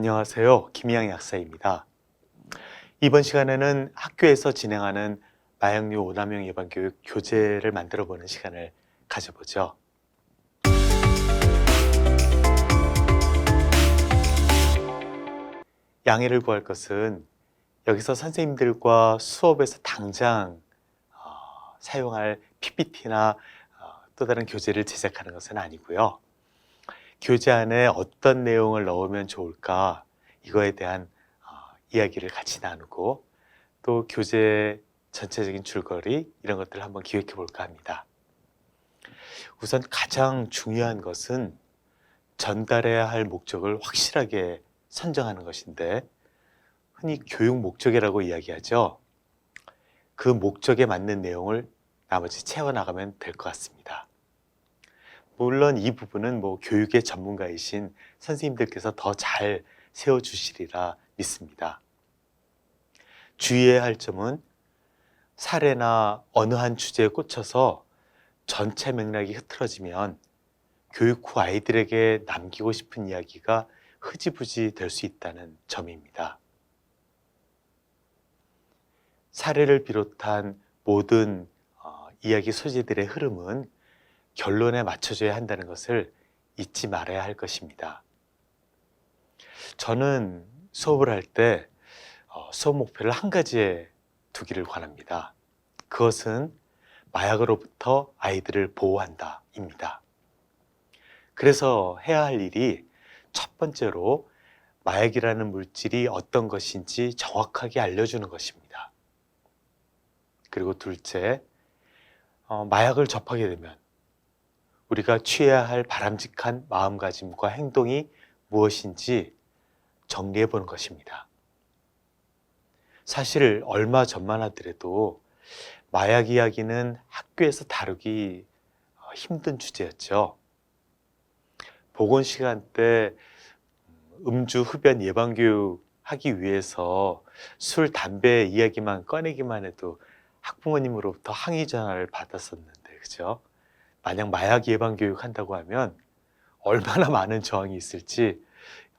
안녕하세요. 김희양 약사입니다. 이번 시간에는 학교에서 진행하는 마약류 오남용 예방교육 교재를 만들어 보는 시간을 가져보죠. 양해를 구할 것은 여기서 선생님들과 수업에서 당장 사용할 PPT나 또 다른 교재를 제작하는 것은 아니고요. 교재 안에 어떤 내용을 넣으면 좋을까, 이거에 대한 이야기를 같이 나누고 또 교재 전체적인 줄거리 이런 것들을 한번 기획해 볼까 합니다. 우선 가장 중요한 것은 전달해야 할 목적을 확실하게 선정하는 것인데, 흔히 교육 목적이라고 이야기하죠. 그 목적에 맞는 내용을 나머지 채워나가면 될 것 같습니다. 물론 이 부분은 교육의 전문가이신 선생님들께서 더 잘 세워주시리라 믿습니다. 주의해야 할 점은 사례나 어느 한 주제에 꽂혀서 전체 맥락이 흐트러지면 교육 후 아이들에게 남기고 싶은 이야기가 흐지부지 될 수 있다는 점입니다. 사례를 비롯한 모든 이야기 소재들의 흐름은 결론에 맞춰져야 한다는 것을 잊지 말아야 할 것입니다. 저는 수업을 할 때 수업 목표를 한 가지에 두기를 권합니다. 그것은 마약으로부터 아이들을 보호한다 입니다. 그래서 해야 할 일이 첫 번째로 마약이라는 물질이 어떤 것인지 정확하게 알려주는 것입니다. 그리고 둘째, 마약을 접하게 되면 우리가 취해야 할 바람직한 마음가짐과 행동이 무엇인지 정리해 보는 것입니다. 사실 얼마 전만 하더라도 마약 이야기는 학교에서 다루기 힘든 주제였죠. 보건 시간 때 음주 흡연 예방 교육 하기 위해서 술, 담배 이야기만 꺼내기만 해도 학부모님으로부터 항의 전화를 받았었는데, 그죠? 만약 마약 예방 교육 한다고 하면 얼마나 많은 저항이 있을지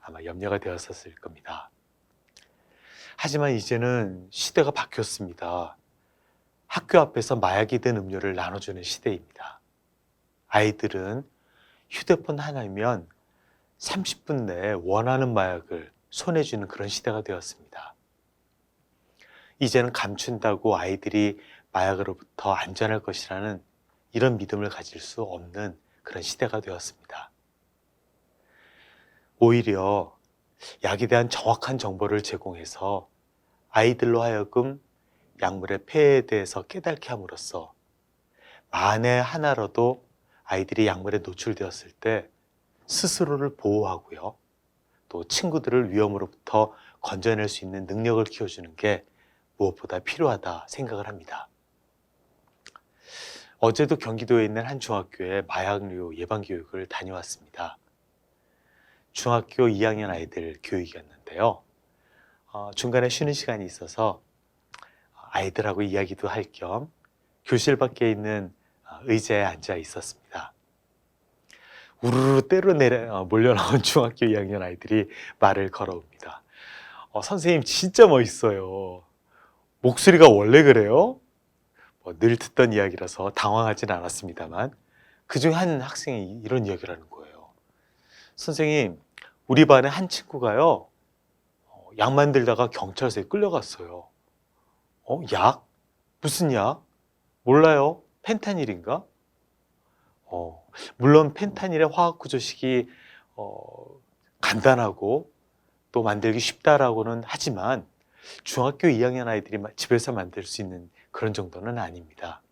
아마 염려가 되었었을 겁니다. 하지만 이제는 시대가 바뀌었습니다. 학교 앞에서 마약이 든 음료를 나눠주는 시대입니다. 아이들은 휴대폰 하나면 30분 내에 원하는 마약을 손에 쥐는 그런 시대가 되었습니다. 이제는 감춘다고 아이들이 마약으로부터 안전할 것이라는 이런 믿음을 가질 수 없는 그런 시대가 되었습니다. 오히려 약에 대한 정확한 정보를 제공해서 아이들로 하여금 약물의 폐해에 대해서 깨닫게 함으로써 만에 하나라도 아이들이 약물에 노출되었을 때 스스로를 보호하고요, 또 친구들을 위험으로부터 건져낼 수 있는 능력을 키워주는 게 무엇보다 필요하다 생각을 합니다. 어제도 경기도에 있는 한 중학교에 마약류 예방교육을 다녀왔습니다. 중학교 2학년 아이들 교육이었는데요. 중간에 쉬는 시간이 있어서 아이들하고 이야기도 할 겸 교실 밖에 있는 의자에 앉아 있었습니다. 우르르 때로 몰려나온 중학교 2학년 아이들이 말을 걸어옵니다. 선생님 진짜 멋있어요. 목소리가 원래 그래요? 늘 듣던 이야기라서 당황하진 않았습니다만, 그중 한 학생이 이런 이야기를 하는 거예요. 선생님, 우리 반에 한 친구가요, 약 만들다가 경찰서에 끌려갔어요. 약? 무슨 약? 몰라요. 펜타닐인가? 물론 펜타닐의 화학 구조식이 간단하고 또 만들기 쉽다라고는 하지만 중학교 2학년 아이들이 집에서 만들 수 있는 그런 정도는 아닙니다.